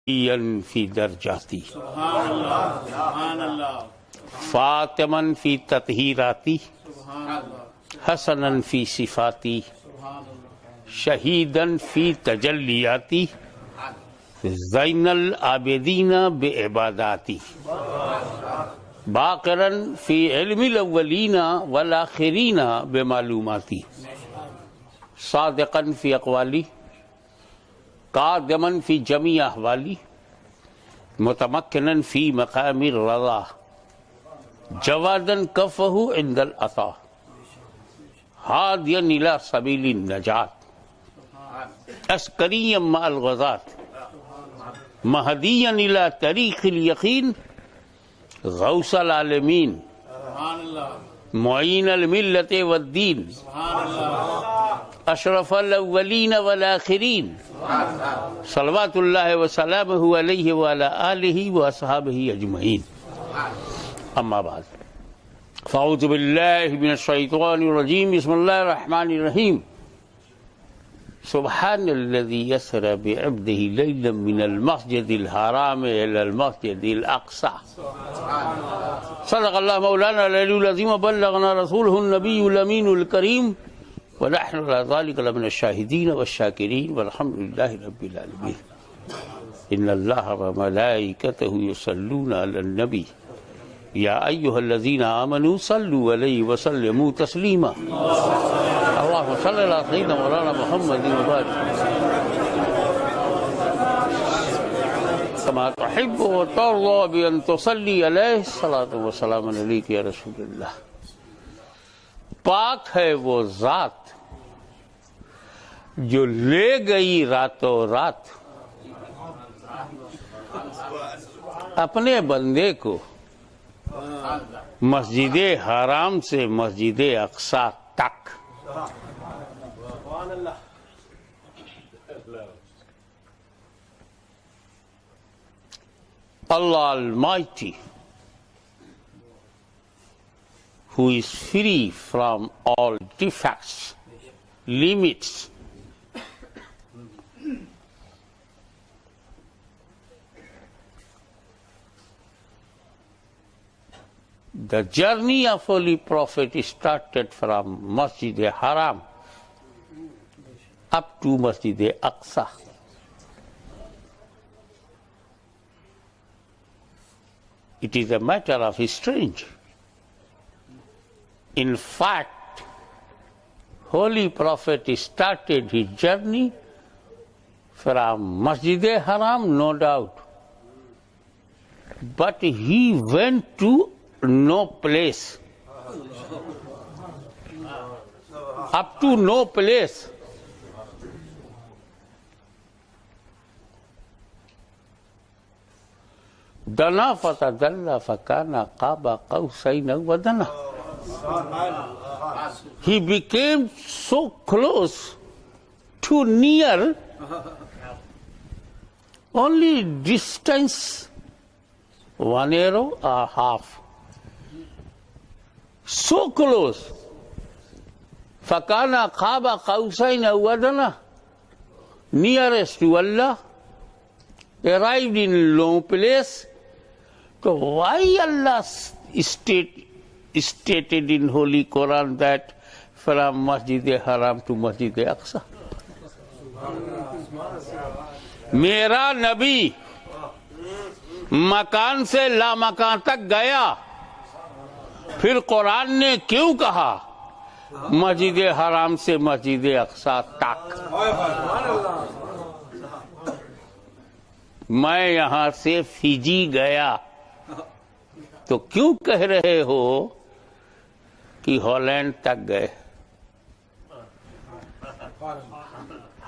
فی درجاتی فاطمن فی تطہیراتی حسنن فی صفاتی شہیدن فی تجلیاتی زین العابدین بعباداتی باقرن فی علم الاولین والآخرین بمعلوماتی صادقن فی اقوالی قادمن فی جمیع احوالی متمکنن فی مقام الرضا جوادن کفہ عند العطا ہادیا الی سبیل النجات عسکریا مع الغزاة مہدیا الی طریق الیقین غوث العالمین معین الملت والدین اشرف الاولین والآخرین صلوات اللہ وسلامہ علیہ وعلی آلہ واصحابہ اجمعین اما بعد فاعوذ باللہ من الشیطان الرجیم بسم اللہ الرحمن الرحیم سبحان الذی یسری بعبدہ لیلا من المسجد الحرام الی المسجد الاقصی صدق اللہ مولانا العلی العظیم وبلغنا رسولہ النبی الامین الکریم ونحن على ذلك لمن الشاهدين والشاكرين والحمد لله رب العالمين إن الله وملائكته يصلون على النبي يا أيها الذين آمنوا صلوا عليه وسلموا تسليما اللهم صل على سيدنا مولانا محمد وبارك كما تحب وترضى بأن تصلي عليه الصلاة والسلام عليك يا رسول الله پاک ہے وہ ذات جو لے گئی راتوں رات اپنے بندے کو مسجد حرام سے مسجد اقصی تک Allah Almighty, who is free from all defects, limits, the journey of Holy Prophet started from Masjid Haram up to Masjid Aqsa. It is a matter of strange. In fact, Holy Prophet started his journey from Masjid Haram, no doubt, but he went to no place, up to no place. دنا فتدلى فكان قاب قوسين أو أدنى. He became so close, too near, only distance 1 arrow or half. So close. فَكَانَ قَابَ قَوْسَيْنِ أَوْ أَدْنَى. Nearest to Allah, arrived in low place. So why Allah stated in Holy Quran that from Masjid Haram to Masjid Aqsa? میرا نبی مکان سے لا مکان تک گیا، پھر قرآن نے کیوں کہا مسجد حرام سے مسجد اقصی تک؟ میں یہاں سے فجی گیا، تو کیوں کہہ رہے ہو کہ ہالینڈ تک گئے؟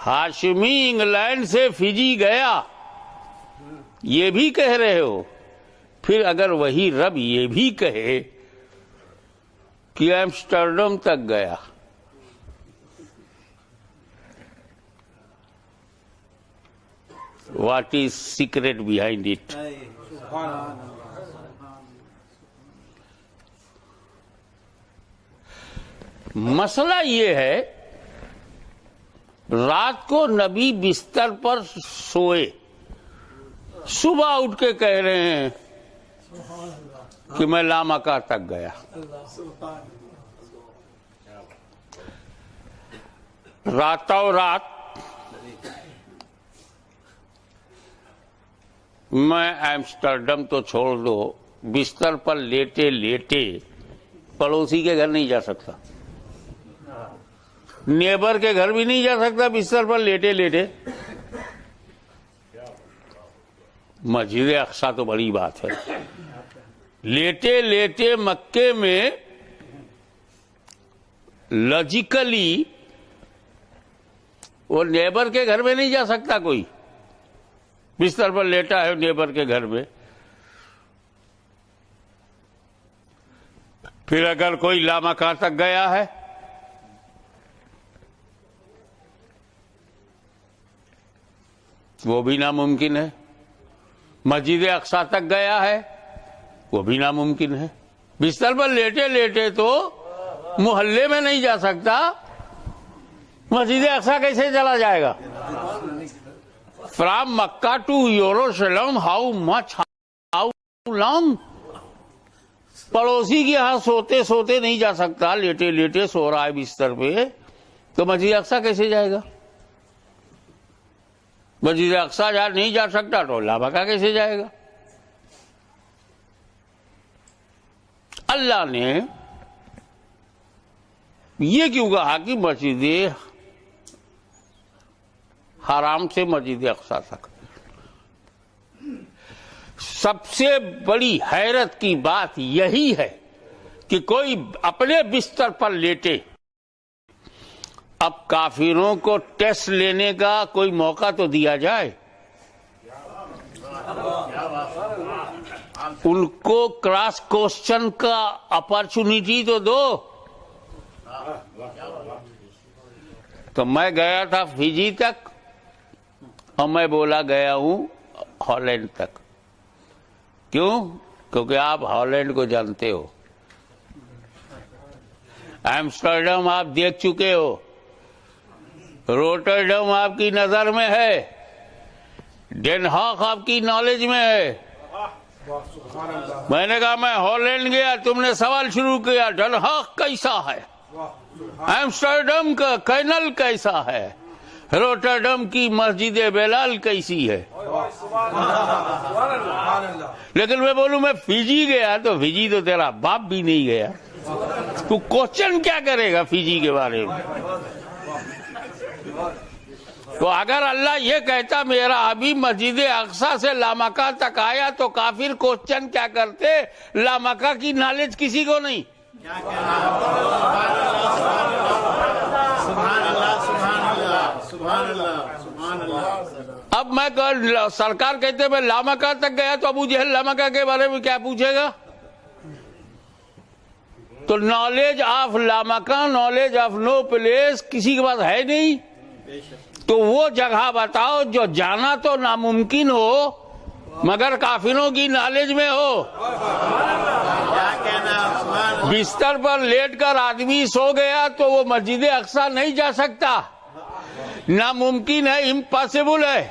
ہاشمی انگلینڈ سے فجی گیا، یہ بھی کہہ رہے ہو؟ پھر اگر وہی رب یہ بھی کہے کہ ایمسٹرڈم تک گیا، what is secret behind it? مسئلہ یہ ہے، رات کو نبی بستر پر سوئے، صبح اٹھ کے کہہ رہے ہیں کہ میں لامکہ تک گیا. راتوں رات میں ایمسٹرڈم تو چھوڑ دو، بستر پر لیٹے لیٹے پڑوسی کے گھر نہیں جا سکتا، نیبر کے گھر بھی نہیں جا سکتا بستر پر لیٹے لیٹے. مسجد اقصی تو بڑی بات ہے. لیٹے لیٹے مکے میں لاجیکلی وہ نیبر کے گھر میں نہیں جا سکتا، کوئی بستر پر لیٹا ہے نیبر کے گھر میں. پھر اگر کوئی لامکہ تک گیا ہے وہ بھی ناممکن ہے. مسجد اقصی تک گیا ہے وہ بھی ناممکن ہے. بستر پر لیٹے لیٹے تو محلے میں نہیں جا سکتا، مسجد اقصی کیسے چلا جائے گا؟ From Mecca to Jerusalem how much, how long? پڑوسی کے یہاں سوتے سوتے نہیں جا سکتا، لیٹے لیٹے سو رہا ہے بستر پہ، تو مسجد اقصی کیسے جائے گا؟ مسجد اقصی جہاں نہیں جا سکتا تو لامکہ کیسے جائے گا؟ اللہ نے یہ کیوں کہا کہ مسجد حرام سے مسجد اقصی تک؟ سب سے بڑی حیرت کی بات یہی ہے کہ کوئی اپنے بستر پر لیٹے. اب کافروں کو ٹیسٹ لینے کا کوئی موقع تو دیا جائے، ان کو کراس کوسچن کا اپرچونٹی تو دو. تو میں گیا تھا فجی تک اور میں بولا گیا ہوں ہالینڈ تک. کیوں؟ کیونکہ آپ ہالینڈ کو جانتے ہو، ایمسٹرڈم آپ دیکھ چکے ہو، روٹرڈم آپ کی نظر میں ہے، ڈین ہاگ آپ کی نالج میں ہے. میں نے کہا میں ہالینڈ گیا، تم نے سوال شروع کیا ڈین ہاگ کیسا ہے، ایمسٹرڈم کا کینل کیسا ہے، روٹرڈم کی مسجد بلال کیسی ہے. لیکن میں بولوں میں فجی گیا تو فجی تو تیرا باپ بھی نہیں گیا، تو کوشچن کیا کرے گا فجی کے بارے میں؟ تو اگر اللہ یہ کہتا میرا ابھی مسجد اقصی سے لامکہ تک آیا تو کافر کوشچن کیا کرتے؟ لامکہ کی نالج کسی کو نہیں. اب میں سرکار کہتے میں لامکہ تک گیا تو ابو جہل لامکہ کے بارے میں کیا پوچھے گا؟ تو نالج آف لامکہ، نالج آف نو پلیس کسی کے پاس ہے نہیں. تو وہ جگہ بتاؤ جو جانا تو ناممکن ہو مگر کافروں کی نالج میں ہو. بستر پر لیٹ کر آدمی سو گیا تو وہ مسجد اقصی نہیں جا سکتا، ناممکن ہے، امپاسبل ہے.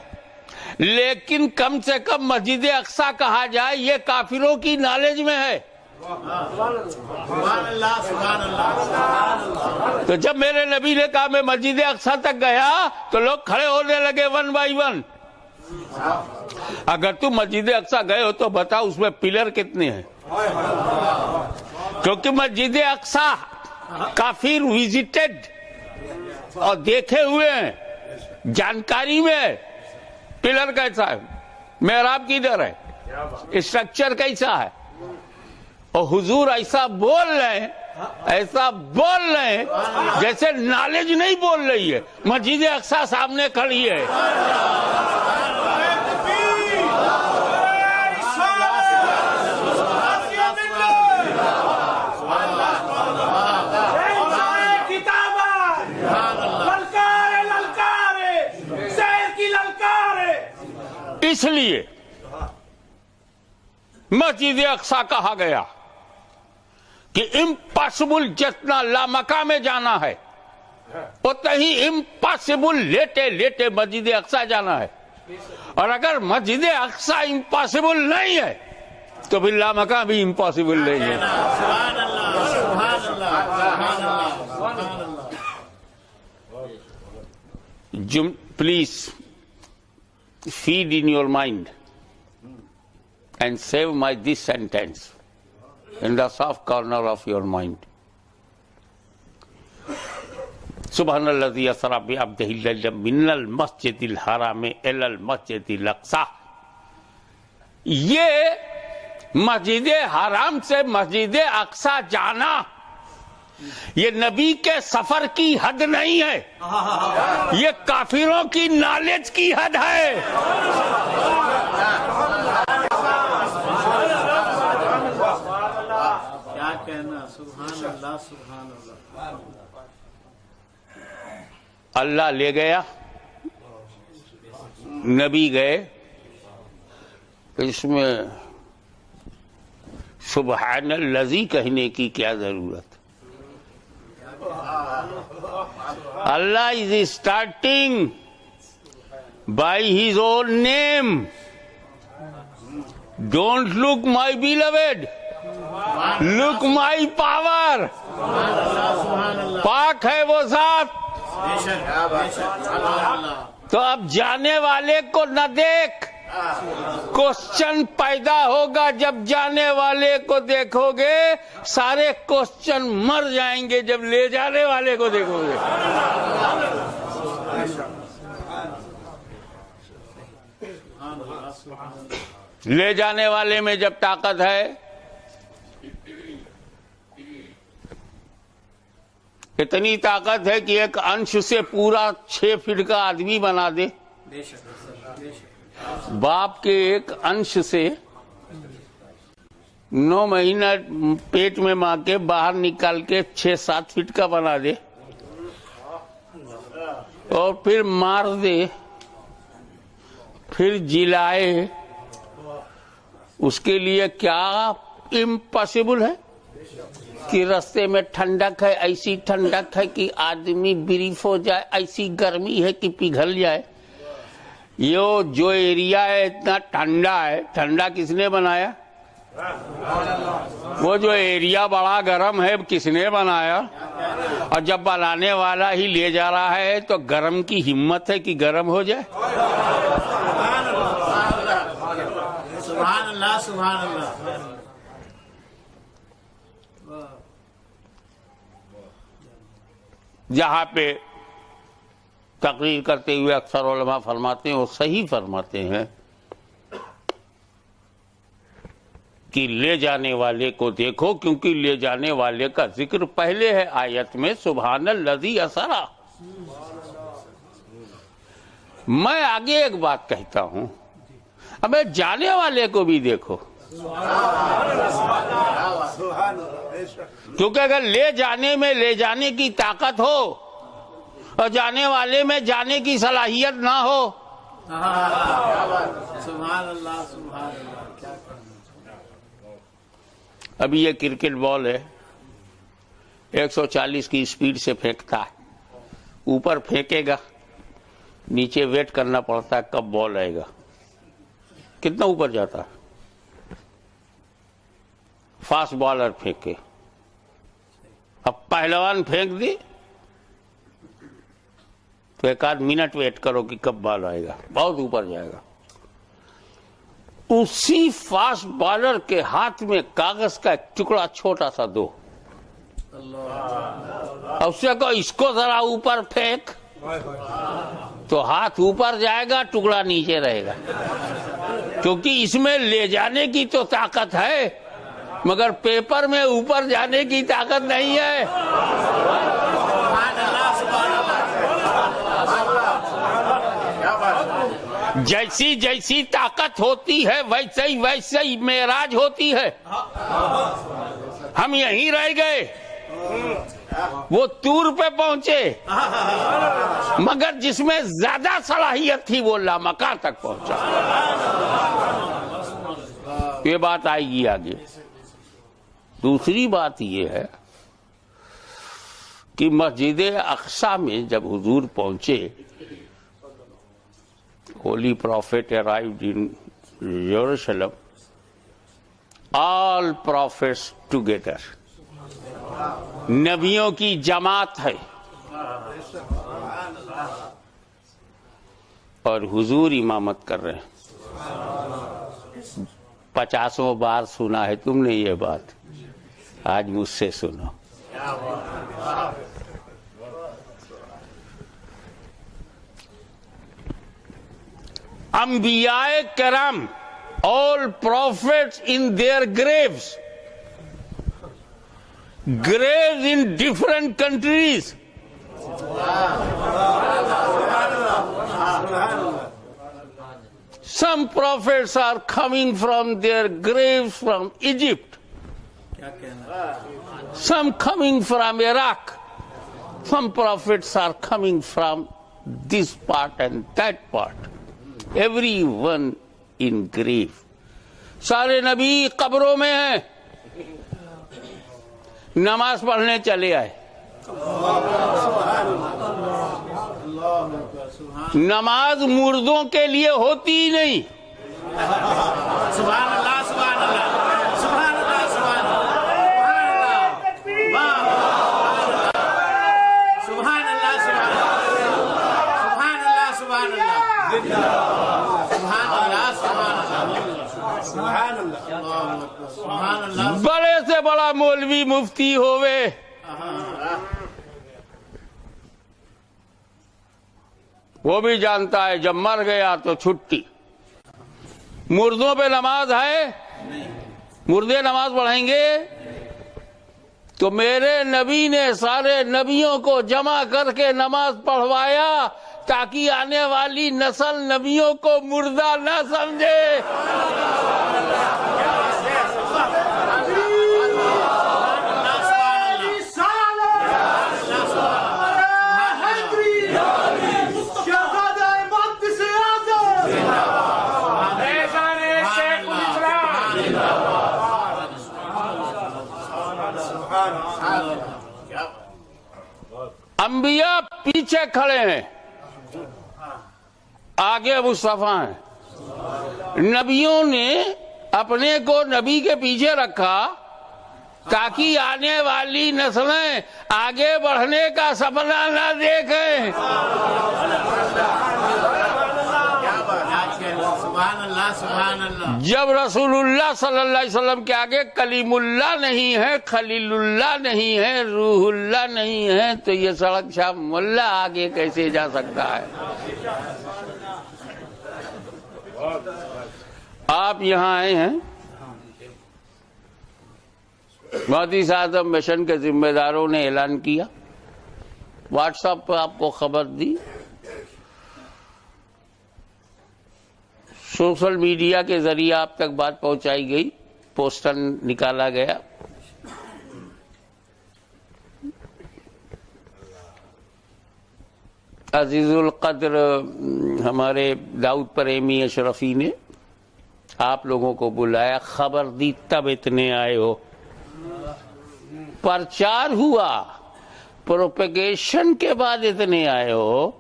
لیکن کم سے کم مسجد اقصی کہا جائے یہ کافروں کی نالج میں ہے. تو جب میرے نبی نے کہا میں مسجد اقصی تک گیا تو لوگ کھڑے ہونے لگے ون بائی ون. اگر تم مسجد اقصی گئے ہو تو بتاؤ اس میں پلر کتنے ہیں؟ کیونکہ مسجد اقصی کافر وزٹڈ اور دیکھے ہوئے ہیں، جانکاری میں پلر کیسا ہے، محراب کدھر ہے، اسٹرکچر کیسا ہے. اور حضور ایسا بول رہے ہیں جیسے نالج نہیں بول رہی ہے. مسجد اقصی سامنے کھڑی ہے. اس لیے مسجد اقصی کہا گیا کہ امپاسبل جتنا لامکہ میں جانا ہے اتنا ہی امپاسبل لیٹے لیٹے مسجد اقصی جانا ہے. اور اگر مسجد اقصی امپاسبل نہیں ہے تو پھر لامکاں بھی امپاسبل نہیں ہے. Please feed in your mind and save this sentence in the soft corner of your mind. سبحان الذی اسری بعبدہ لیلا من المسجد الحرام الی المسجد الاقصی. یہ مسجد حرام سے مسجد اقصی جانا یہ نبی کے سفر کی حد نہیں ہے, یہ کافروں کی نالج کی حد ہے. کیا کہنا, سبحان اللہ سبحان اللہ. اللہ لے گیا, نبی گئے, اس میں سبحان الذی کہنے کی کیا ضرورت؟ Allah is starting by His own name. Don't look my beloved, look my power. پاک ہے وہ ذات. تو اب جانے والے کو نہ دیکھ, کوسچن پیدا ہوگا جب جانے والے کو دیکھو گے, سارے کوسچن مر جائیں گے جب لے جانے والے کو دیکھو گے. لے جانے والے میں جب طاقت ہے, اتنی طاقت ہے کہ ایک انش سے پورا 6 فٹ کا آدمی بنا دے. باپ کے ایک انش سے 9 مہینہ پیٹ میں ماں کے باہر نکال کے 6-7 فٹ کا بنا دے اور پھر مار دے, پھر جلائے. اس کے لیے کیا امپاسبل ہے کہ رستے میں ٹھنڈک ہے, ایسی ٹھنڈک ہے کہ آدمی بریف ہو جائے, ایسی گرمی ہے کہ پگھل جائے. یہ جو ایریا ہے اتنا ٹھنڈا ہے, ٹھنڈا کس نے بنایا؟ وہ جو ایریا بڑا گرم ہے کس نے بنایا؟ اور جب بنانے والا ہی لے جا رہا ہے تو گرم کی ہمت ہے کہ گرم ہو جائے. سبحان اللہ سبحان اللہ. جہاں پہ تقریر کرتے ہوئے اکثر علماء فرماتے ہیں, وہ صحیح فرماتے ہیں کہ لے جانے والے کو دیکھو, کیونکہ لے جانے والے کا ذکر پہلے ہے آیت میں, سبحان الذی اسری. میں آگے ایک بات کہتا ہوں, ابے جانے والے کو بھی دیکھو, کیونکہ اگر لے جانے میں لے جانے کی طاقت ہو اور جانے والے میں جانے کی صلاحیت نہ ہو, سبحان اللہ سبحان اللہ. ابھی یہ کرکٹ بال ہے, 140 کی اسپیڈ سے پھینکتا ہے, اوپر پھینکے گا, نیچے ویٹ کرنا پڑتا ہے کب بال آئے گا. کتنا اوپر جاتا ہے؟ فاسٹ بالر پھینکے, اب پہلوان پھینک دی تو 1 منٹ ویٹ کرو کہ کب بال آئے گا, بہت اوپر جائے گا. اسی فاسٹ بالر کے ہاتھ میں کاغذ کا ایک ٹکڑا چھوٹا سا دو, اس سے کہو اس کو ذرا اوپر پھینک, تو ہاتھ اوپر جائے گا, ٹکڑا نیچے رہے گا, کیونکہ اس میں لے جانے کی تو طاقت ہے مگر پیپر میں اوپر جانے کی طاقت نہیں ہے. جیسی جیسی طاقت ہوتی ہے ویسے ہی معراج ہوتی ہے. ہم یہیں رہ گئے, وہ طور پہ پہنچے, مگر جس میں زیادہ صلاحیت تھی وہ لامکاں تک پہنچا. یہ بات آئے گی آگے. دوسری بات یہ ہے کہ مسجد اقصی میں جب حضور پہنچے holy prophet arrived in Jerusalem, all prophets together. نبیوں کی جماعت ہے اور حضور امامت کر رہے ہیں. 50 بار سنا ہے تم نے یہ بات, آج مجھ سے سنو. انبیاء کرام, all prophets in their graves in different countries. Some prophets are coming from their graves from Egypt, some coming from Iraq, some prophets are coming from this part and that part. Everyone in grave. سارے نبی قبروں میں ہیں, نماز پڑھنے چلے آئے. نماز مردوں کے لیے ہوتی ہی نہیں. سبحان اللہ سبحان اللہ سبحان اللہ سبحان اللہ سبحان اللہ سبحان اللہ سبحان اللہ. بڑے سے بڑا مولوی مفتی ہوئے, وہ بھی جانتا ہے جب مر گیا تو چھٹی. مردوں پہ نماز ہے, مردے نماز پڑھیں گے. تو میرے نبی نے سارے نبیوں کو جمع کر کے نماز پڑھوایا تاکہ آنے والی نسل نبیوں کو مردہ نہ سمجھے. انبیاء پیچھے کھڑے ہیں, آگے مصطفیٰ ہیں. نبیوں نے اپنے کو نبی کے پیچھے رکھا تاکہ آنے والی نسلیں آگے بڑھنے کا سپنا نہ دیکھیں. جب رسول اللہ صلی اللہ علیہ وسلم کے آگے کلیم اللہ نہیں ہے, خلیل اللہ نہیں ہے, روح اللہ نہیں ہے, تو یہ سڑک شاہ ملا آگے کیسے جا سکتا ہے؟ آپ یہاں آئے ہیں, مہدی اعظم مشن کے ذمہ داروں نے اعلان کیا, واٹس ایپ پہ آپ کو خبر دی, سوشل میڈیا کے ذریعے آپ تک بات پہنچائی گئی, پوسٹر نکالا گیا. عزیز القدر ہمارے داؤد پریمی اشرفی نے آپ لوگوں کو بلایا, خبر دی تب اتنے آئے ہو. پرچار ہوا, پروپیگیشن کے بعد اتنے آئے ہو,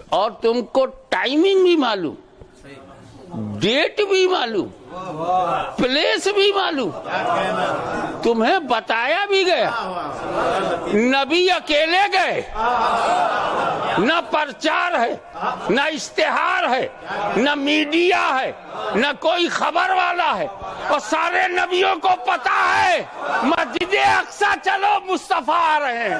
اور تم کو ٹائمنگ بھی معلوم, ڈیٹ بھی معلوم, پلیس بھی معلوم, تمہیں بتایا بھی گیا. نبی اکیلے گئے, نہ پرچار ہے, نہ اشتہار ہے, نہ میڈیا ہے, نہ کوئی خبر والا ہے, اور سارے نبیوں کو پتا ہے مسجد اقصی چلو مصطفیٰ آ رہے ہیں.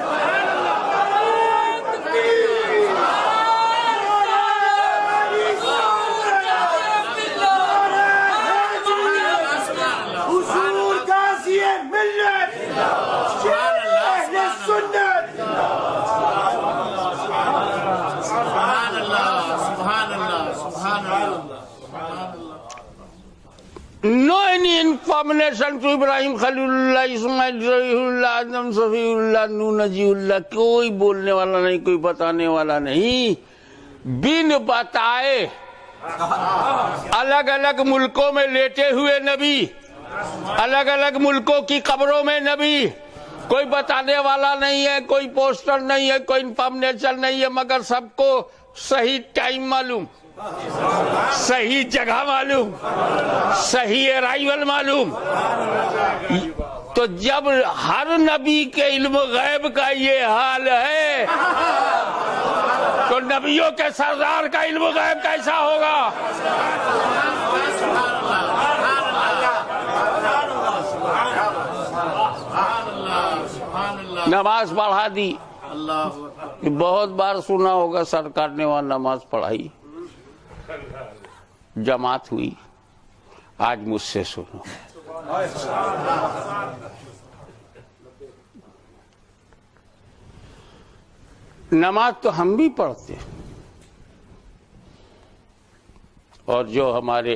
No any information to Ibrahim Khalilullah, Ismail Rahimullah, Adam Safiullah, Nuh Najiullah, کوئی بولنے والا نہیں, کوئی بتانے والا نہیں. بن بتائے الگ الگ ملکوں میں لیٹے ہوئے نبی, الگ الگ ملکوں کی قبروں میں نبی, کوئی بتانے والا نہیں ہے, کوئی پوسٹر نہیں ہے, کوئی انفارمیشن نہیں ہے, مگر سب کو صحیح ٹائم معلوم. صحیح جگہ معلوم، صحیح ارائیول معلوم. تو جب ہر نبی کے علم غیب کا یہ حال ہے تو نبیوں کے سردار کا علم غیب کیسا ہوگا؟ نماز پڑھا دی. بہت بار سنا ہوگا سرکار نے وہاں نماز پڑھائی، جماعت ہوئی. آج مجھ سے سنو، نماز تو ہم بھی پڑھتے اور جو ہمارے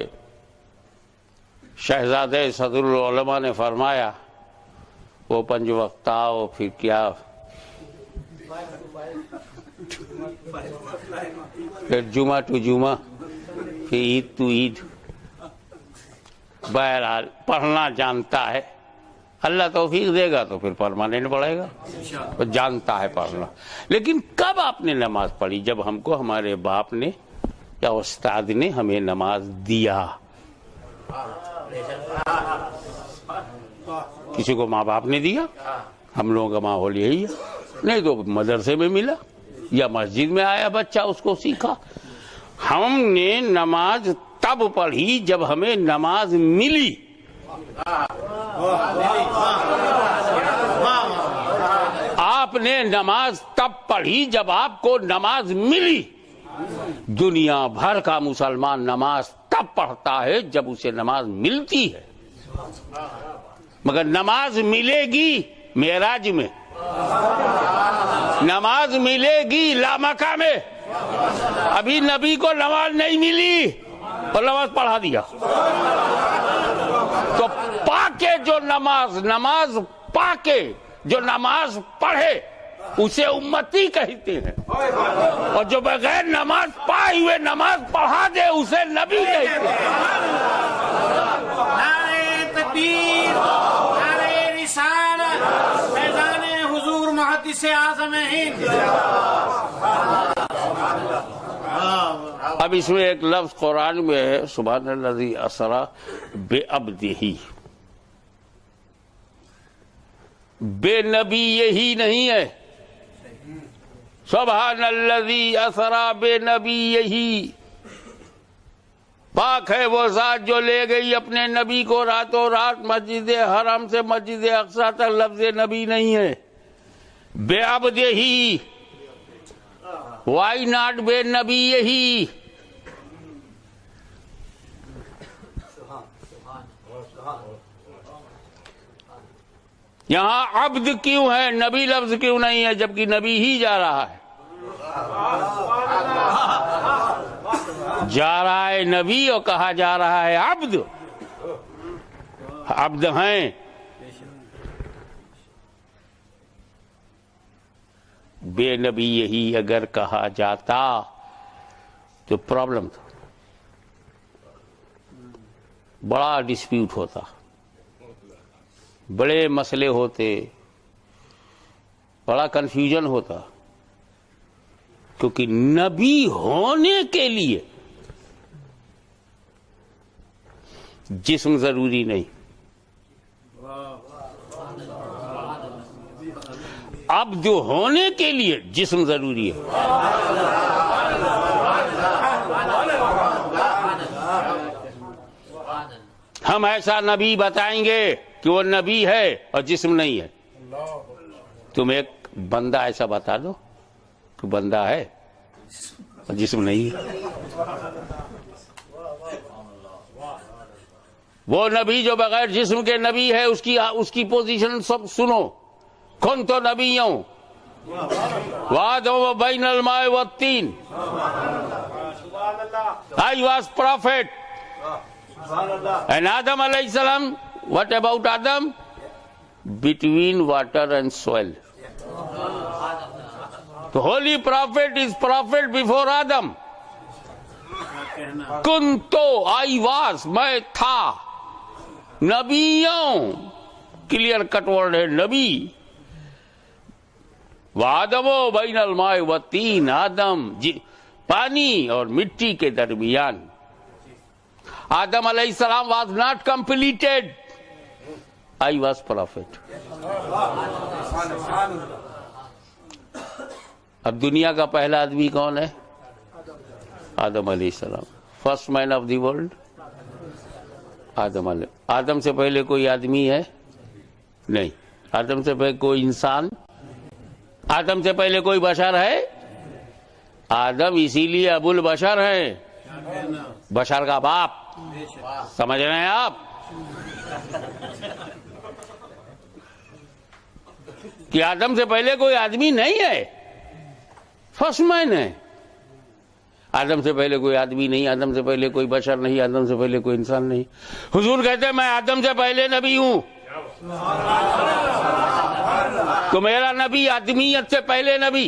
شہزادے صدر العلماء نے فرمایا وہ 5 وقت آؤ، پھر کیا، پھر جمعہ ٹو جمعہ، پھر عید ٹو عید. بہرحال پڑھنا جانتا ہے، اللہ توفیق دے گا تو پھر پرماننٹ پڑھے گا، جانتا ہے پڑھنا. لیکن کب آپ نے نماز پڑھی؟ جب ہم کو ہمارے باپ نے یا استاد نے ہمیں نماز دیا. کسی کو ماں باپ نے دیا، ہم لوگوں کا ماحول یہی ہے. نہیں تو مدرسے میں ملا یا مسجد میں آیا بچہ، اس کو سیکھا. ہم نے نماز تب پڑھی جب ہمیں نماز ملی. آپ نے نماز تب پڑھی جب آپ کو نماز ملی. دنیا بھر کا مسلمان نماز تب پڑھتا ہے جب اسے نماز ملتی ہے، مگر نماز ملے گی معراج میں، نماز ملے گی لامکہ میں. ابھی نبی کو نماز نہیں ملی اور نماز پڑھا دیا. تو پاکے جو نماز پاکے جو نماز پڑھے اسے امتی کہتے ہیں، اور جو بغیر نماز پائے ہوئے نماز پڑھا دے اسے نبی کہتے ہیں. نعرہ تکبیر، نعرہ رسالت، فیضان حضور محدث اعظم ہند. اب اس میں ایک لفظ قرآن میں ہے، سبحان الذی اسری بعبدہ. بے نبی یہی نہیں ہے، سبحان الذی اسری بے نبی یہی. پاک ہے وہ ذات جو لے گئی اپنے نبی کو راتوں رات مسجد حرم سے مسجد اقصی تک. لفظ نبی نہیں ہے، بے عبدہ ہی. وائی ناٹ بے نبی یہی؟ یہاں عبد کیوں ہے، نبی لفظ کیوں نہیں ہے، جبکہ نبی ہی جا رہا ہے. جا رہا ہے نبی اور کہا جا رہا ہے عبد. عبد ہیں. بے نبی یہی اگر کہا جاتا تو پرابلم تھا، بڑا ڈسپیوٹ ہوتا، بڑے مسئلے ہوتے، بڑا کنفیوژن ہوتا. کیونکہ نبی ہونے کے لیے جسم ضروری نہیں، عبد ہونے کے لیے جسم ضروری ہے. ہم ایسا نبی بتائیں گے کہ وہ نبی ہے اور جسم نہیں ہے. تم ایک بندہ ایسا بتا دو کہ بندہ ہے اور جسم نہیں ہے. وہ نبی جو بغیر جسم کے نبی ہے اس کی پوزیشن سب سنو. کن تو نبیوں وآدم بین الماء والطین. I was prophet. And Adam alayhi salam, what about Adam? Between water and soil. The holy prophet is prophet before Adam. Kunto, I was, میں تھا. نبیوں کلیئر کٹ ورڈ ہے نبی. وآدم بین الماء والطین. آدم پانی اور مٹی کے درمیان. آدم علیہ السلام was not completed. I was prophet. اب دنیا کا پہلا آدمی کون ہے؟ آدم علیہ السلام. First man of the world آدم سے پہلے کوئی آدمی ہے؟ نہیں. آدم سے پہلے کوئی انسان؟ آدم سے پہلے کوئی بشر ہے؟ آدم اسی لیے ابو البشر ہے، بشر کا باپ. سمجھ رہے ہیں آپ؟ کہ آدم سے پہلے کوئی آدمی نہیں ہے، فرسٹ مین ہے. آدم سے پہلے کوئی آدمی نہیں، آدم سے پہلے کوئی بشر نہیں، آدم سے پہلے کوئی انسان نہیں. حضور کہتے ہیں میں آدم سے پہلے نبی ہوں. تو میرا نبی آدمیت سے پہلے نبی،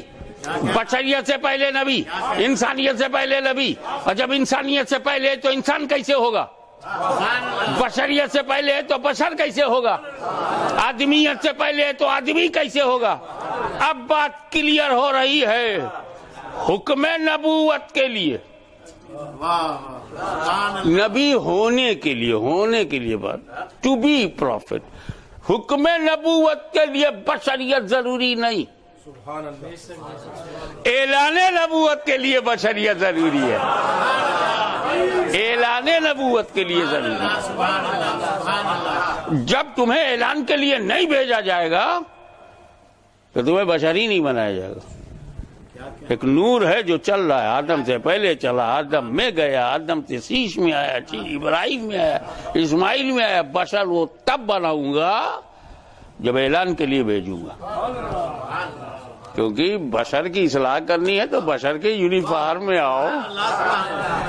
بشریت سے پہلے نبی، انسانیت سے پہلے نبی. اور جب انسانیت سے پہلے تو انسان کیسے ہوگا؟ بشریت سے پہلے تو بشر کیسے ہوگا؟ آدمیت سے پہلے تو آدمی کیسے ہوگا؟ اب بات کلیئر ہو رہی ہے. حکم نبوت کے لیے، نبی ہونے کے لیے بات ٹو بی پروفٹ. حکم نبوت کے لیے بشریت ضروری نہیں، اعلان نبوت کے لیے بشریت ضروری ہے. اعلان نبوت کے لیے ضروری ہے. جب تمہیں اعلان کے لیے نہیں بھیجا جائے گا تو تمہیں بشر ہی نہیں بنایا جائے گا. ایک نور ہے جو چل رہا ہے، آدم سے پہلے چلا، آدم میں گیا، آدم سے شیش میں آیا، ابراہیم میں آیا، اسماعیل میں آیا. بشر وہ تب بناؤں گا جب اعلان کے لیے بھیجوں گا. کیونکہ بشر کی اصلاح کرنی ہے تو بشر کے یونیفارم میں آؤ.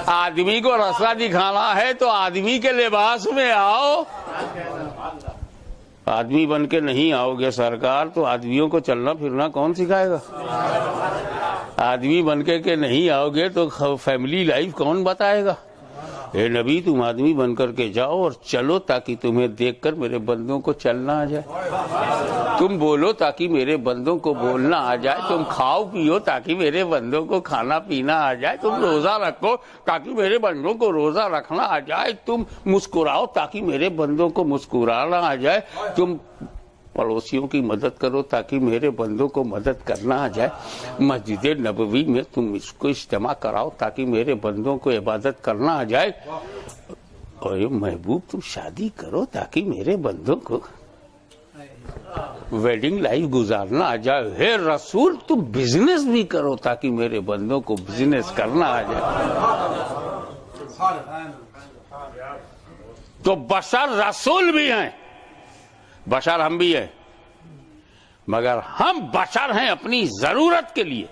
آدمی کو راستہ دکھانا ہے تو آدمی کے لباس میں آؤ. آدمی بن کے نہیں آؤ گے سرکار تو آدمیوں کو چلنا پھرنا کون سکھائے گا؟ آدمی بن کے نہیں آؤ گے تو فیملی لائف کون بتائے گا؟ اے نبی تم آدمی بن کر کے جاؤ اور چلو تاکہ تمہیں دیکھ کر میرے بندوں کو چلنا آ جائے. تم بولو تاکہ میرے بندوں کو بولنا آ جائے. تم کھاؤ پیو تاکہ میرے بندوں کو کھانا پینا آ جائے. تم روزہ رکھو تاکہ میرے بندوں کو روزہ رکھنا آ جائے. تم مسکراؤ تاکہ میرے بندوں کو مسکرانا آ جائے. تم پڑوسیوں کی مدد کرو تاکہ میرے بندوں کو مدد کرنا آ جائے. مسجد نبوی میں تم اس کو اجتماع کراؤ تاکہ میرے بندوں کو عبادت کرنا آ جائے. اور محبوب تم شادی کرو تاکہ میرے بندوں کو ویڈنگ لائف گزارنا آ جائے. ہے رسول تم بزنس بھی کرو تاکہ میرے بندوں کو بزنس کرنا آ جائے. تو بشر رسول بھی ہیں، بشر ہم بھی ہیں، مگر ہم بشر ہیں اپنی ضرورت کے لیے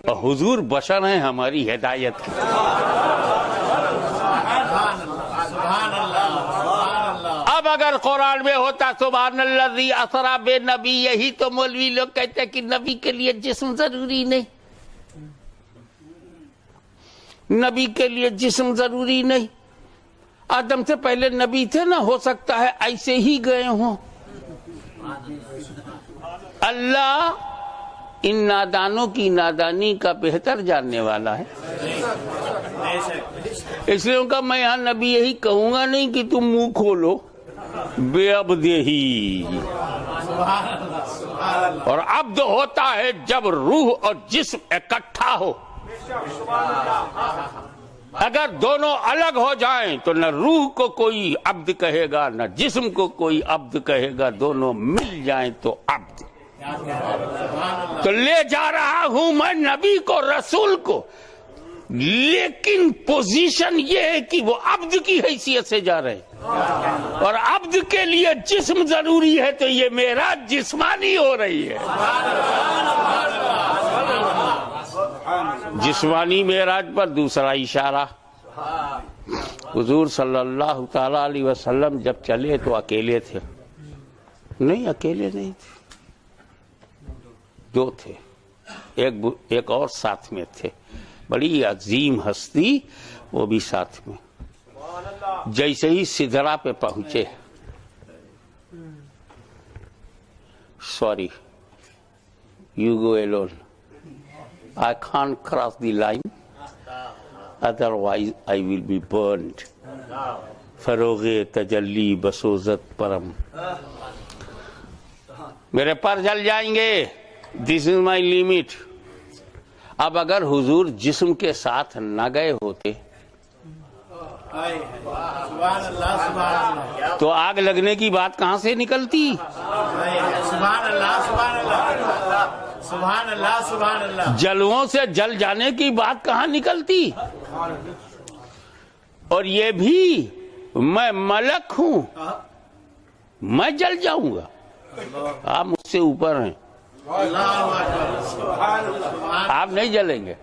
اور حضور بشر ہیں ہماری ہدایت کے لیے. اب اگر قرآن میں ہوتا سبحان الذی اسری بنبی، یہی تو مولوی لوگ کہتے ہیں کہ نبی کے لیے جسم ضروری نہیں، نبی کے لیے جسم ضروری نہیں. آدم سے پہلے نبی تھے نا، ہو سکتا ہے ایسے ہی گئے ہوں. اللہ ان نادانوں کی نادانی کا بہتر جاننے والا ہے. اس لیے ان کا میں یہاں نبی یہی کہوں گا نہیں کہ تم منہ کھولو بے عبد ہی. اور عبد ہوتا ہے جب روح اور جسم اکٹھا ہو. اگر دونوں الگ ہو جائیں تو نہ روح کو کوئی عبد کہے گا نہ جسم کو کوئی عبد کہے گا. دونوں مل جائیں تو عبد. تو لے جا رہا ہوں میں نبی کو، رسول کو، لیکن پوزیشن یہ ہے کہ وہ عبد کی حیثیت سے جا رہے ہیں اور عبد کے لیے جسم ضروری ہے. تو یہ معراج جسمانی ہو رہی ہے. جسمانی معراج پر دوسرا اشارہ، حضور صلی اللہ تعالی علیہ وسلم جب چلے تو اکیلے تھے؟ نہیں، اکیلے نہیں تھے، دو تھے، ایک اور ساتھ میں تھے. بڑی عظیم ہستی، وہ بھی ساتھ میں. جیسے ہی سدرا پہ پہنچے، sorry you go alone, I can't cross the line. otherwise I will be burned. فروغ تجلی بسوزت پرم، میرے پر جل جائیں گے. دس از مائی لیمٹ. اب اگر حضور جسم کے ساتھ نہ گئے ہوتے سبحان اللہ سبحان اللہ تو آگ لگنے کی بات کہاں سے نکلتی؟ سبحان اللہ سبحان اللہ سبحان اللہ سبحان اللہ. جلووں سے جل جانے کی بات کہاں نکلتی؟ اور یہ بھی میں ملک ہوں، میں جل جاؤں گا، آپ مجھ سے اوپر ہیں، آپ نہیں جلیں گے.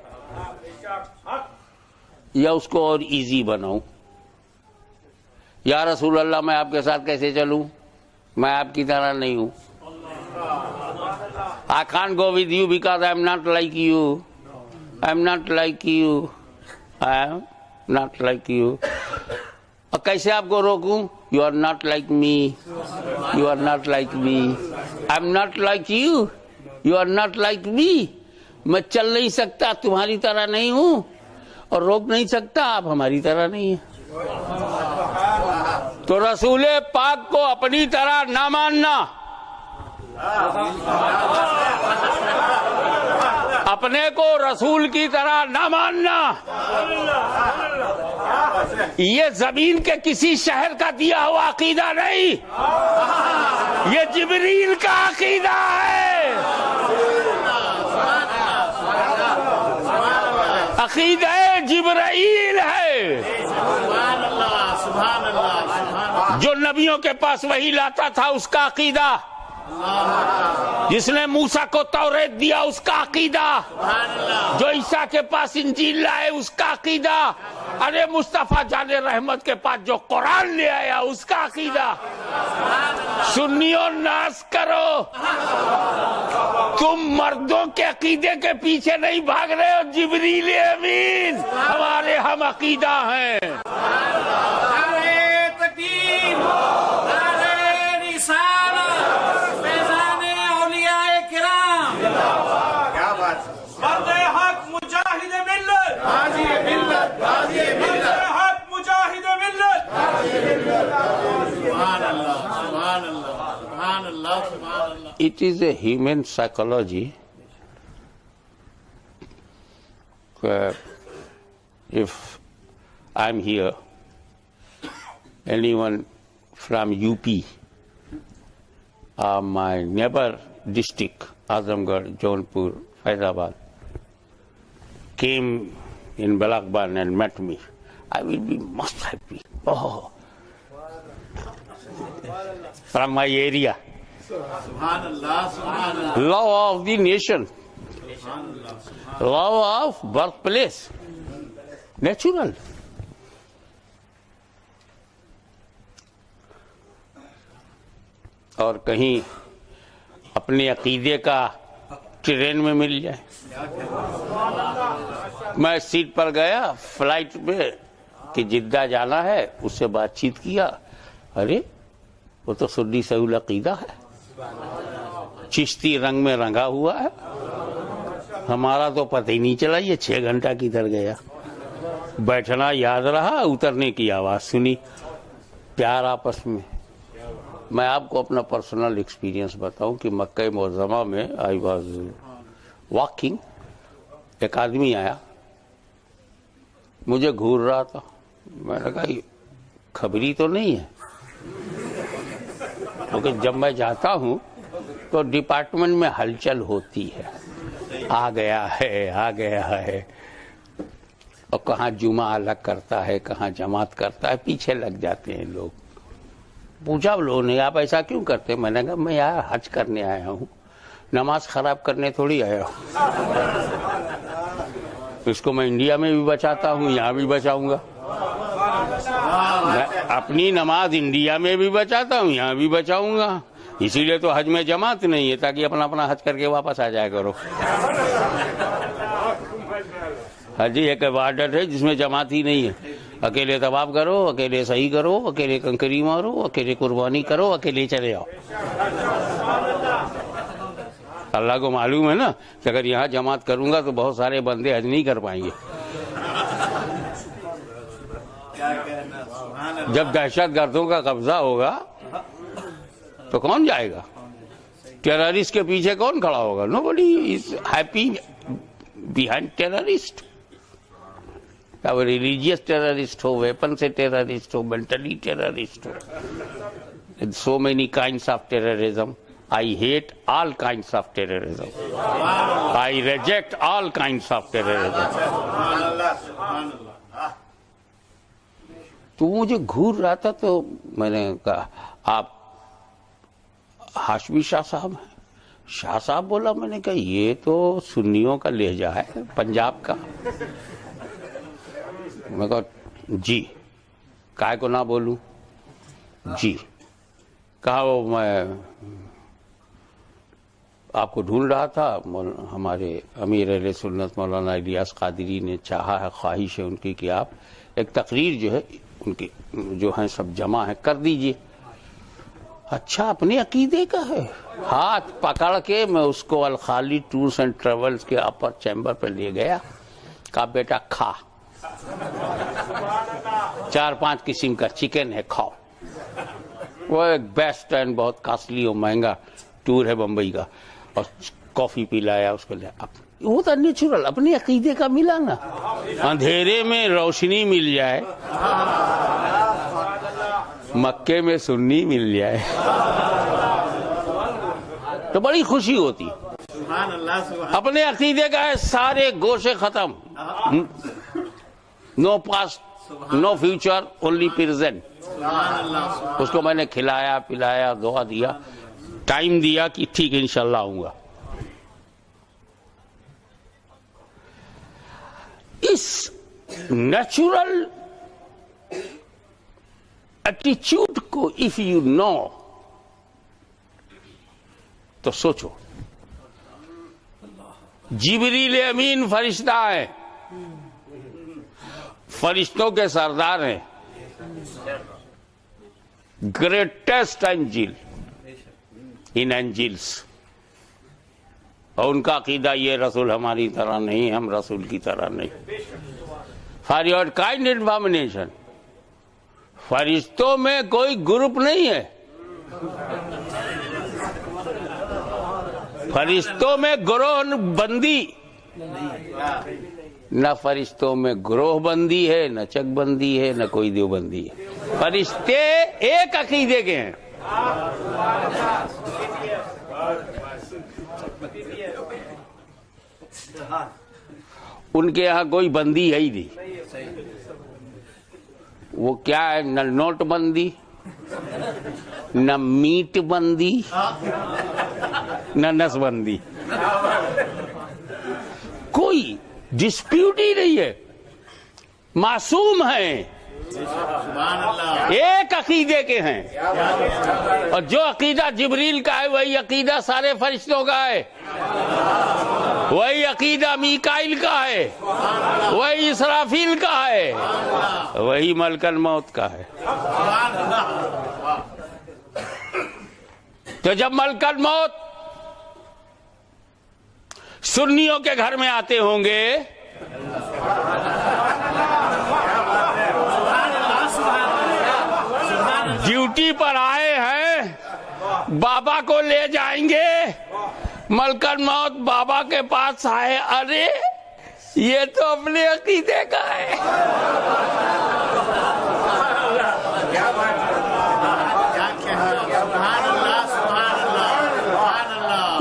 یا اس کو اور ایزی بناؤں، یا رسول اللہ میں آپ کے ساتھ کیسے چلوں، میں آپ کی طرح نہیں ہوں. I can't go with you because I am not like you. I am not like you. I am not like you. اور کیسے آپ کو روکوں؟ You are not like me. You are not like me. I am not like you. You are not like me. میں چل نہیں سکتا، تمہاری طرح نہیں ہوں، اور روک نہیں سکتا، آپ ہماری طرح نہیں ہیں. تو رسول پاک کو اپنی طرح نہ ماننا، اپنے کو رسول کی طرح نہ ماننا، یہ زمین کے کسی شہر کا دیا ہوا عقیدہ نہیں، یہ جبریل کا عقیدہ ہے، عقیدہ جبرائیل ہے. جو نبیوں کے پاس وہی لاتا تھا اس کا عقیدہ، جس نے موسیٰ کو توریت دیا اس کا عقیدہ، جو عیسیٰ کے پاس انجیل لائے اس کا عقیدہ، ارے مصطفیٰ جان رحمت کے پاس جو قرآن لے آیا اس کا عقیدہ. سنیوں ناز کرو، تم مردوں کے عقیدے کے پیچھے نہیں بھاگ رہے ہو، جبریل امین ہمارے ہم عقیدہ ہیں. It is a human psychology. If I'm here, anyone from UP, my neighbor district, Azamgarh, Jaunpur, Faizabad, came in Balakban and met me, I will be most happy. Oh, from my area. Law of the nation, law of birthplace, natural. اور کہیں اپنے عقیدے کا train میں مل جائے. میں set پر گیا فلائٹ میں کہ جدہ جانا ہے، اس سے بات چیت کیا، ارے وہ تو سنی سہول عقیدہ ہے، چشتی رنگ میں رنگا ہوا ہے، ہمارا تو پتہ ہی نہیں چلا یہ 6 گھنٹہ کدھر گیا. بیٹھنا یاد رہا، اترنے کی آواز سنی، پیار آپس میں. میں آپ کو اپنا پرسنل ایکسپیرینس بتاؤں کہ مکہ معظمہ میں آئی واز واکنگ، ایک آدمی آیا، مجھے گھور رہا تھا، میں نے کہا یہ خبری تو نہیں ہے، کیونکہ جب میں جاتا ہوں تو ڈپارٹمنٹ میں ہلچل ہوتی ہے، آ گیا ہے، اور کہاں جمعہ الگ کرتا ہے، کہاں جماعت کرتا ہے، پیچھے لگ جاتے ہیں لوگ. پوچھا لوگوں نے آپ ایسا کیوں کرتے؟ میں نے کہا میں یار حج کرنے آیا ہوں، نماز خراب کرنے تھوڑی آیا ہوں. اس کو میں انڈیا میں بھی بچاتا ہوں، یہاں بھی بچاؤں گا. میں اپنی نماز انڈیا میں بھی بچاتا ہوں، یہاں بھی بچاؤں گا. اسی لیے تو حج میں جماعت نہیں ہے، تاکہ اپنا حج کر کے واپس آ جایا کرو. حج ایک عبادت ہے جس میں جماعت ہی نہیں ہے. اکیلے طواف کرو، اکیلے صحیح کرو، اکیلے کنکری مارو، اکیلے قربانی کرو، اکیلے چلے آؤ. اللہ کو معلوم ہے نا کہ اگر یہاں جماعت کروں گا تو بہت سارے بندے حج نہیں کر پائیں گے. جب دہشت گردوں کا قبضہ ہوگا تو کون جائے گا؟ ٹیررسٹ کے پیچھے کون کھڑا ہوگا؟ Nobody is happy behind terrorist. اب ریلیجیس ٹیررسٹ ہو, ویپن سے terrorist who, mentally terrorist who. So many kinds of terrorism. I hate all kinds of terrorism. I reject all kinds of terrorism. تو مجھے گھور رہا تھا تو میں نے کہا آپ ہاشمی شاہ صاحب ہیں؟ شاہ صاحب بولا. میں نے کہا یہ تو سنیوں کا لہجہ ہے, پنجاب کا. میں کہا جی, کائے کو نہ بولوں جی. کہا وہ میں آپ کو ڈھونڈ رہا تھا, ہمارے امیر اہل سنت مولانا الیاس قادری نے چاہا ہے, خواہش ہے ان کی کہ آپ ایک تقریر جو ہے ان کی جو ہیں سب جمع ہیں کر دیجئے. اچھا اپنے عقیدے کا ہے. ہاتھ پکڑ کے میں اس کو الخالد ٹورس اینڈ ٹریولز کے اپر چیمبر پہ لے گیا. کہا بیٹا کھا, 4-5 قسم کا چکن ہے, کھاؤ. وہ ایک بیسٹ اینڈ بہت کاسٹلی اور مہنگا ٹور ہے بمبئی کا, اور کافی پلایا اس کو. وہ تو نیچرل اپنے عقیدے کا ملا نا. اندھیرے میں روشنی مل جائے, مکے میں سنی مل جائے تو بڑی خوشی ہوتی. اپنے عقیدے کا ہے, سارے گوشے ختم, no past no future, only present. اس کو میں نے کھلایا پلایا, دعا دیا, ٹائم دیا کہ ٹھیک انشاءاللہ آؤں گا. اس نیچرل ایٹیچیوڈ کو اف یو نو تو سوچو, جبریل امین فرشتہ ہے, فرشتوں کے سردار ہیں, گریٹسٹ اینجل ان اینجلس, اور ان کا عقیدہ یہ رسول ہماری طرح نہیں, ہم رسول کی طرح نہیں. فار یور کائنڈ انفارمیشن, فرشتوں میں کوئی گروپ نہیں ہے. فرشتوں میں گروہ بندی, نہ فرشتوں میں گروہ بندی ہے, نہ چک بندی ہے, نہ کوئی دیوبندی ہے. فرشتے ایک عقیدے کے ہیں. ان کے یہاں کوئی بندی ہے ہی نہیں. وہ کیا ہے, نہ نوٹ بندی, نہ میٹ بندی, نہ نس بندی. کوئی ڈسپیوٹ ہی نہیں ہے, معصوم ہیں, ایک عقیدے کے ہیں. اور جو عقیدہ جبریل کا ہے وہی عقیدہ سارے فرشتوں کا ہے, وہی عقیدہ میکائیل کا ہے, وہی اسرافیل کا ہے, وہی ملک الموت کا ہے. تو جب ملک الموت سنیوں کے گھر میں آتے ہوں گے ڈیوٹی پر آئے ہیں, بابا کو لے جائیں گے, ملک الموت بابا کے پاس آئے, ارے یہ تو اپنے عقیدے کا ہے.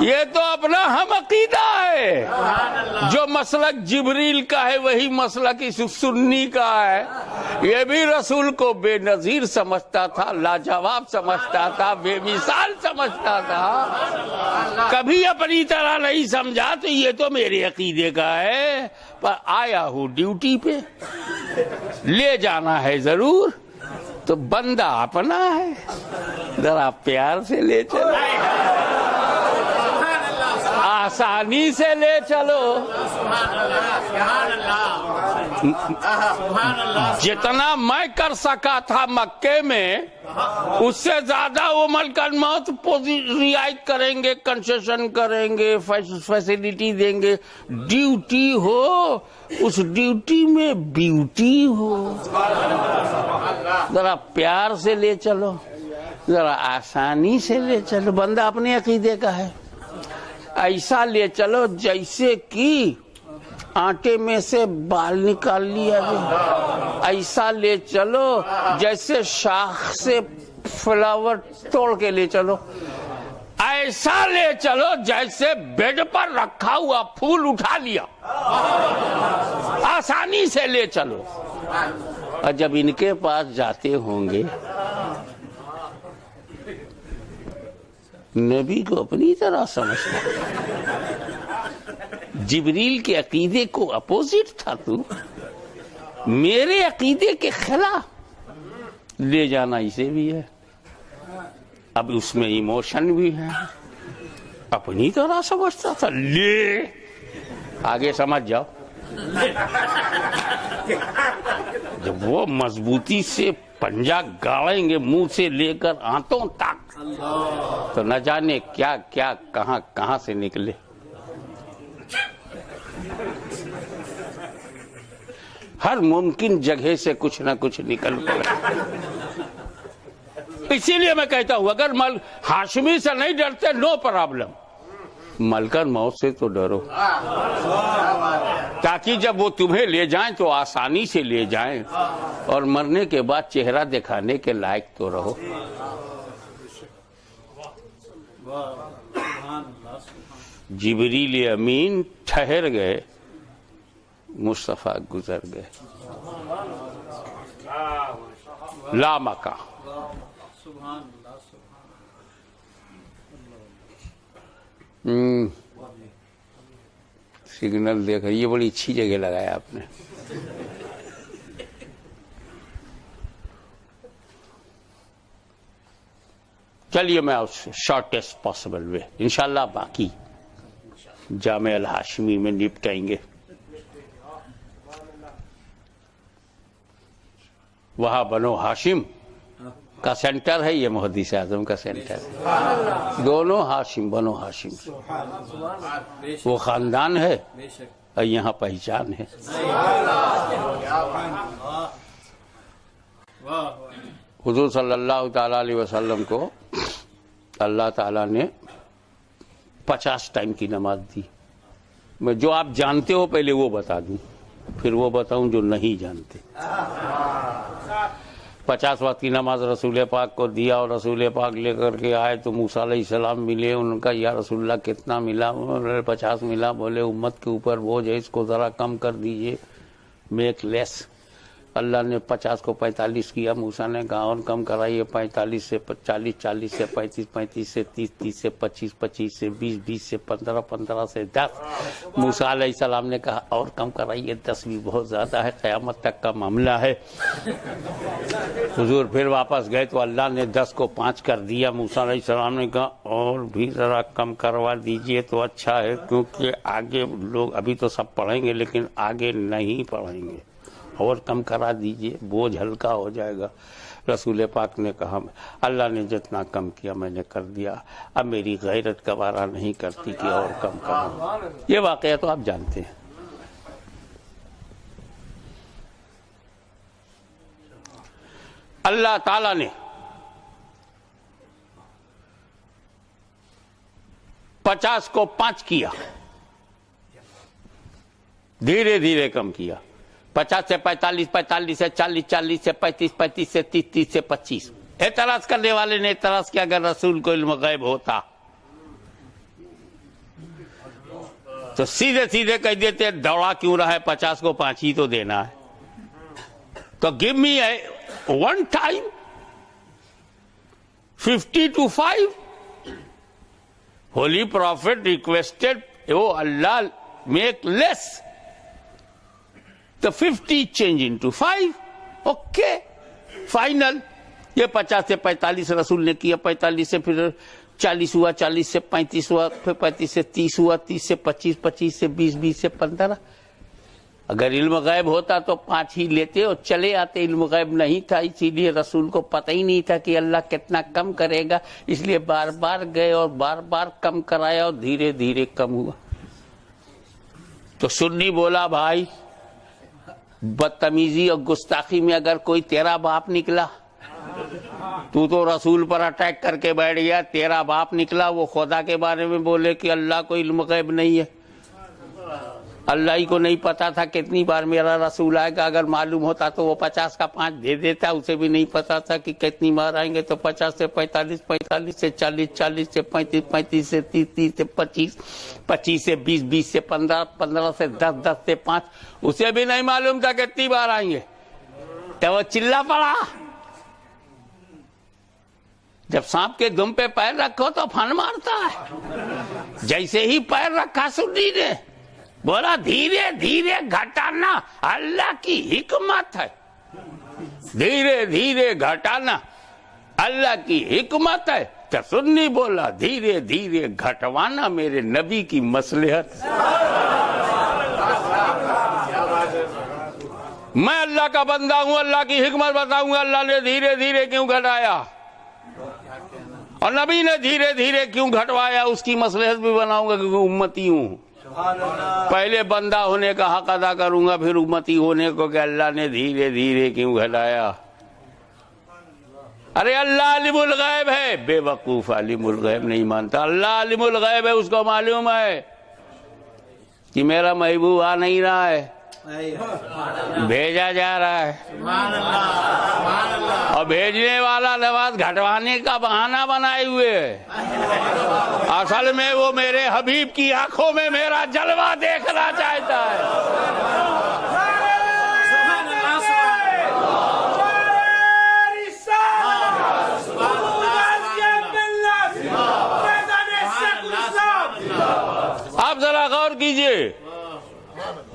یہ تو اپنا ہم عقیدہ ہے. جو مسلک جبریل کا ہے وہی مسلک سنی کا ہے. یہ بھی رسول کو بے نظیر سمجھتا تھا, لاجواب سمجھتا تھا, بے مثال سمجھتا تھا, کبھی اپنی طرح نہیں سمجھا. تو یہ تو میرے عقیدے کا ہے, پر آیا ہوں ڈیوٹی پہ, لے جانا ہے ضرور, تو بندہ اپنا ہے, ذرا پیار سے لے چلے. آسانی سے لے چلو. جتنا میں کر سکا تھا مکے میں اس سے زیادہ وہ ملک الموت رعایت کریں گے, کنسیشن کریں گے, فیسلٹی دیں گے. ڈیوٹی ہو, اس ڈیوٹی میں بیوٹی ہو. ذرا پیار سے لے چلو, ذرا آسانی سے لے چلو. بندہ اپنے عقیدے کا ہے. ایسا لے چلو جیسے کہ آٹے میں سے بال نکال لیا جائے. ایسا لے چلو جیسے شاخ سے فلاور توڑ کے لے چلو. ایسا لے چلو جیسے بیڈ پر رکھا ہوا پھول اٹھا لیا. آسانی سے لے چلو. اور جب ان کے پاس جاتے ہوں گے نبی کو اپنی طرح سمجھنا. جبریل کے عقیدے کو اپوزٹ تھا تو, میرے عقیدے کے خلاف لے جانا اسے بھی ہے. اب اس میں ایموشن بھی ہے. اپنی طرح سمجھتا تھا, لے آگے سمجھ جاؤ. جب وہ مضبوطی سے پنجہ گاڑیں گے منہ سے لے کر آنتوں تک تو نہ جانے کیا کیا کہاں کہاں سے نکلے. ہر ممکن جگہ سے کچھ نہ کچھ نکل پڑے. اسی لیے میں کہتا ہوں اگر ہاشمی سے نہیں ڈرتے نو پرابلم, ملکہ موت سے تو ڈرو, تاکہ جب وہ تمہیں لے جائیں تو آسانی سے لے جائیں اور مرنے کے بعد چہرہ دکھانے کے لائق تو رہو. جبریل امین ٹھہر گئے, مصطفیٰ گزر گئے. لامکہ سگنل دیکھ, یہ بڑی اچھی جگہ لگایا آپ نے. چلیے میں شارٹیسٹ پاسبل وے انشاءاللہ باقی جامع الہاشمی میں نپٹائیں گے. وہاں بنو ہاشم کا سینٹر ہے, یہ محدث اعظم کا سینٹر ہے. دونوں ہاشم, بنو ہاشم وہ خاندان ہے اور یہاں پہچان ہے. حضور صلی اللہ تعالی علیہ وسلم کو اللہ تعالیٰ نے 50 ٹائم کی نماز دی. میں جو آپ جانتے ہو پہلے وہ بتا دوں, پھر وہ بتاؤں جو نہیں جانتے. 50 وقت کی نماز رسول پاک کو دیا اور رسول پاک لے کر کے آئے تو موسیٰ علیہ السلام ملے. ان کا یا رسول اللہ کتنا ملا؟ 50 ملا. بولے امت کے اوپر بوجھ ہے, اس کو ذرا کم کر دیجئے, میک لیس. اللہ نے 50 کو 45 کیا. موسیٰ نے کہا اور کم کرائیے, 45 سے 40, 40 سے 35, 35 سے 30, 30 سے 25, 25 سے 20, 20 سے 15, 15 سے 10. موسیٰ علیہ السلام نے کہا اور کم کرائیے, 10 بھی بہت زیادہ ہے, قیامت تک کا معاملہ ہے. حضور پھر واپس گئے تو اللہ نے 10 کو 5 کر دیا. موسیٰ علیہ السلام نے کہا اور بھی ذرا کم کروا دیجئے تو اچھا ہے, کیونکہ آگے لوگ ابھی تو سب پڑھیں گے لیکن آگے نہیں پڑھیں گے, اور کم کرا دیجئے, بوجھ ہلکا ہو جائے گا. رسول پاک نے کہا اللہ نے جتنا کم کیا میں نے کر دیا, اب میری غیرت گوارا نہیں کرتی کہ اور کم کروں. یہ واقعہ تو آپ جانتے ہیں. اللہ تعالیٰ نے 50 کو 5 کیا, دھیرے دھیرے کم کیا. 50 سے 45, 45 سے 40, 40 سے 35, 35 سے 30, 30 سے 25. اعتراض کرنے والے نے اعتراض کیا اگر رسول کو علم غیب ہوتا تو سیدھے سیدھے کہہ دیتے دوڑا کیوں رہا ہے, 50 کو 5 ہی تو دینا ہے. تو give me one time 50 to 5. Holy Prophet requested, oh Allah, make less. تو 50 چینج انٹو 5. Okay final. یہ 50 سے 45 رسول نے کیا, 45 سے پھر 40 ہوا, 40 سے 35 ہوا, پھر 35 سے 30 ہوا, 30 سے 25, 25 سے 20, 20 سے 15. اگر علم غیب ہوتا تو 5 ہی لیتے اور چلے آتے. علم غیب نہیں تھا, اسی لیے رسول کو پتہ ہی نہیں تھا کہ اللہ کتنا کم کرے گا, اس لیے بار بار گئے اور بار بار کم کرایا اور دھیرے دھیرے کم ہوا. تو سنی بولا بھائی بدتمیزی اور گستاخی میں اگر کوئی تیرا باپ نکلا, تو رسول پر اٹیک کر کے بیٹھ گیا, تیرا باپ نکلا وہ خدا کے بارے میں بولے کہ اللہ کو علم غیب نہیں ہے, اللہ ہی کو نہیں پتا تھا کتنی بار میرا رسول آئے گا. اگر معلوم ہوتا تو وہ 50 کا 5 دے دیتا, اسے بھی نہیں پتا تھا کہ کتنی بار آئیں گے. تو 50 سے 45, 45 سے 40, 40 سے 35, 35 سے 30, 30 سے 25, 25 سے 20, 20 سے 15, 15 سے 10, 10 سے 5, اسے بھی نہیں معلوم تھا کتنی بار آئیں گے. تو وہ چلا پڑا. جب سانپ کے دم پہ پیر رکھو تو پھن مارتا ہے. جیسے ہی پیر رکھا سنی نے بولا دھیرے دھیرے گھٹانا اللہ کی حکمت ہے, دھیرے دھیرے گھٹانا اللہ کی حکمت ہے. تو سنی بولا دھیرے دھیرے گھٹوانا میرے نبی کی مصلحت. میں اللہ کا بندہ ہوں, اللہ کی حکمت بتاؤں گا اللہ نے دھیرے دھیرے کیوں گھٹایا اور نبی نے دھیرے دھیرے کیوں گھٹوایا, اس کی مصلحت بھی بناؤں گا کیونکہ امتی ہوں. پہلے بندہ ہونے کا حق ادا کروں گا, پھر امتی ہونے کو کہ اللہ نے دھیرے دھیرے کیوں گھٹایا. ارے اللہ عالم الغیب ہے, بے وقوف عالم الغیب نہیں مانتا. اللہ عالم الغیب ہے, اس کو معلوم ہے کہ میرا محبوب آ نہیں رہا ہے, بھیجا جا رہا ہے. اور بھیجنے والا لفظ گھٹوانے کا بہانہ بنائے ہوئے ہے. اصل میں وہ میرے حبیب کی آنکھوں میں میرا جلوہ دیکھنا چاہتا ہے. آپ ذرا غور کیجئے,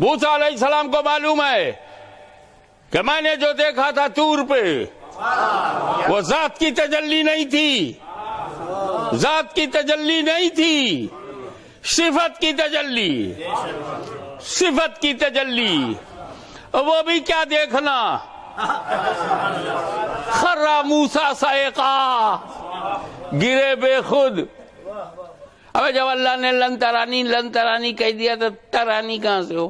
موسیٰ علیہ السلام کو معلوم ہے کہ میں نے جو دیکھا تھا طور پہ وہ ذات کی تجلی نہیں تھی, ذات کی تجلی نہیں تھی, صفت کی تجلی, صفت کی تجلی. وہ بھی کیا دیکھنا, خرّ موسیٰ صعقا, گرے بے خود. اب جب اللہ نے لن ترانی کہہ دیا تو ترانی کہاں سے ہو.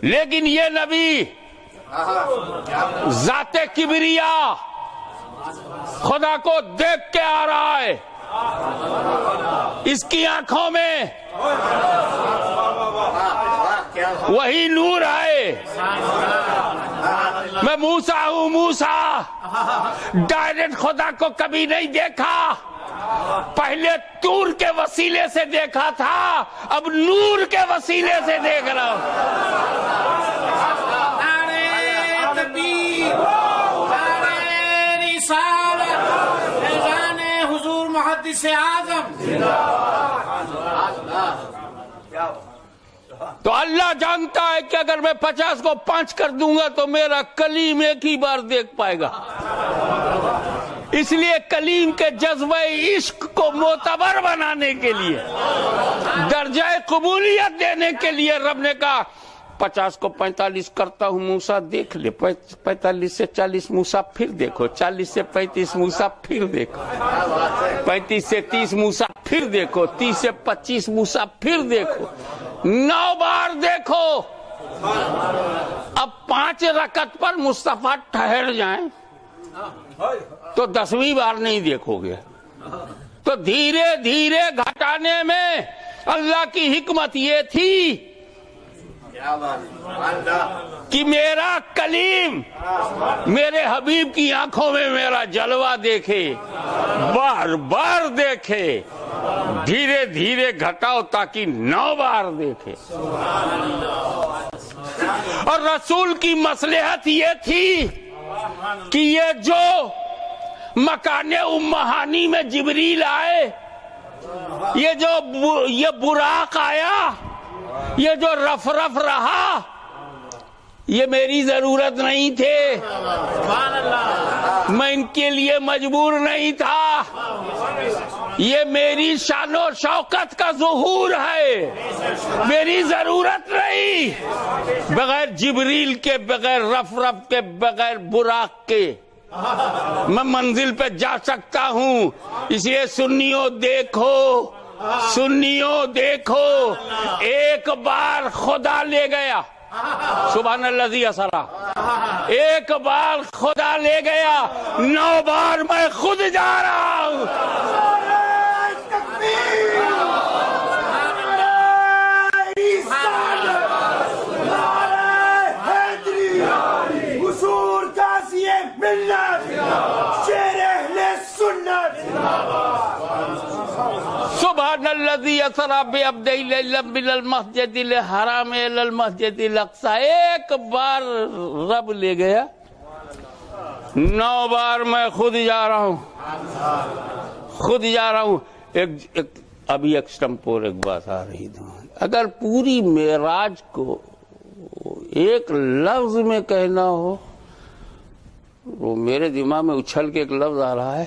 لیکن یہ نبی ذات کبریا خدا کو دیکھ کے آ رہا ہے. اس کی آنکھوں میں وہی نور ہے. میں موسیٰ ہوں, موسیٰ ڈائریکٹ خدا کو کبھی نہیں دیکھا, پہلے طور کے وسیلے سے دیکھا تھا, اب نور کے وسیلے سے دیکھ رہا ہوں. نعرہ تکبیر, نعرہ رسالت, اذان حضور محدث اعظم. تو اللہ جانتا ہے کہ اگر میں 50 کو 5 کر دوں گا تو میرا کلیم ایک ہی بار دیکھ پائے گا. اس لیے کلیم کے جذبہ عشق کو معتبر بنانے کے لیے, درجہ قبولیت دینے کے لیے رب نے کہا 50 کو 45 کرتا ہوں موسیٰ دیکھ لے, 45 سے 40 موسیٰ پھر دیکھو, 40 سے 35 موسیٰ پھر دیکھو, 35 سے 30 موسیٰ پھر دیکھو, 30 سے 25 موسیٰ پھر دیکھو, 9 بار دیکھو. اب 5 رکعت پر مصطفیٰ ٹھہر جائیں تو 10ویں بار نہیں دیکھو گے. تو دھیرے دھیرے گھٹانے میں اللہ کی حکمت یہ تھی کہ میرا کلیم میرے حبیب کی آنکھوں میں میرا جلوہ دیکھے, بار بار دیکھے. دھیرے دھیرے گھٹاؤ تاکہ 9 بار دیکھے. اور رسول کی مصلحت یہ تھی کہ یہ جو مکان امہانی میں جبریل آئے, یہ براق آیا, یہ جو رف رف رہا, یہ میری ضرورت نہیں تھے، سبحان اللہ، میں ان کے لیے مجبور نہیں تھا، یہ میری شان و شوکت کا ظہور ہے، میری ضرورت نہیں، بغیر جبریل کے، بغیر رف کے، بغیر براق کے میں منزل پہ جا سکتا ہوں۔ اس لیے سنیوں دیکھو، ایک بار خدا لے گیا، سبحان الذی اسرا، ایک بار خدا لے گیا، 9 بار میں خود جا رہا ہوں۔ سبحان الذی اسری بعبدہ لیلا من المسجد الحرام الی المسجد الاقصی، ایک بار رب لے گیا، 9 بار میں خود جا رہا ہوں، ابھی ایکسٹمپور ایک بات آ رہی تھی، اگر پوری معراج کو ایک لفظ میں کہنا ہو، وہ میرے دماغ میں اچھل کے ایک لفظ آ رہا ہے،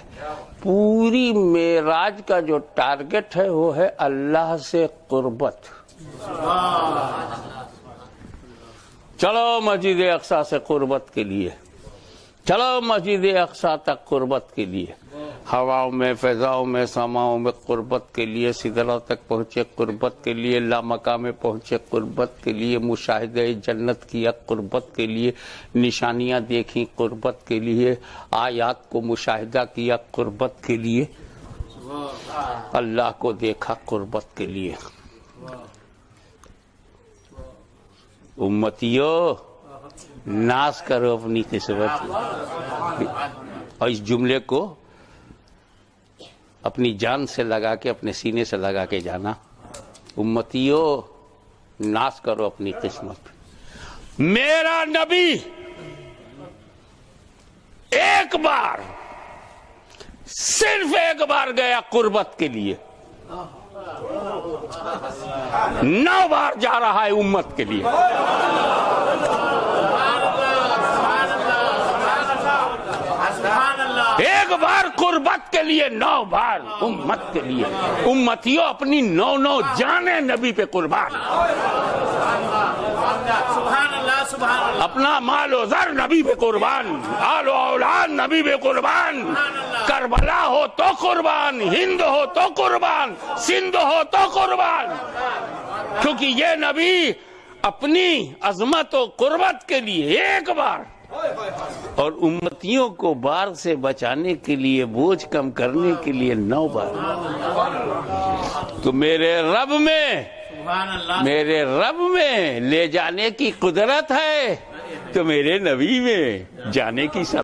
پوری معراج کا جو ٹارگٹ ہے وہ ہے اللہ سے قربت۔ چلو مسجد اقصی سے قربت کے لیے، چلو مسجد اقصی تک قربت کے لیے، ہواؤں میں، فضاؤں میں، سماؤں میں قربت کے لیے، سدرہ تک پہنچے قربت کے لیے، لامکاں میں پہنچے قربت کے لیے، مشاہدہ جنت کیا قربت کے لیے، نشانیاں دیکھی قربت کے لیے، آیات کو مشاہدہ کیا قربت کے لیے، اللہ کو دیکھا قربت کے لیے۔ امتیو ناز کرو اپنی قسمت، اور اس جملے کو اپنی جان سے لگا کے، اپنے سینے سے لگا کے جانا، امتیو ناز کرو اپنی قسمت۔ میرا نبی ایک بار، صرف ایک بار گیا قربت کے لیے، 9 بار جا رہا ہے امت کے لیے۔ ایک بار قربت کے لیے، 9 بار امت کے لیے۔ امتیوں اپنی 9 جانیں نبی پہ قربان، اپنا مال و زر نبی پہ قربان، آل و اولاد نبی پہ قربان، کربلا ہو تو قربان، ہند ہو تو قربان، سندھ ہو تو قربان، کیونکہ یہ نبی اپنی عظمت و قربت کے لیے ایک بار، اور امتیوں کو بار سے بچانے کے لیے، بوجھ کم کرنے کے لیے 9 بار۔ تو میرے رب میں لے جانے کی قدرت ہے، تو میرے نبی میں جانے کی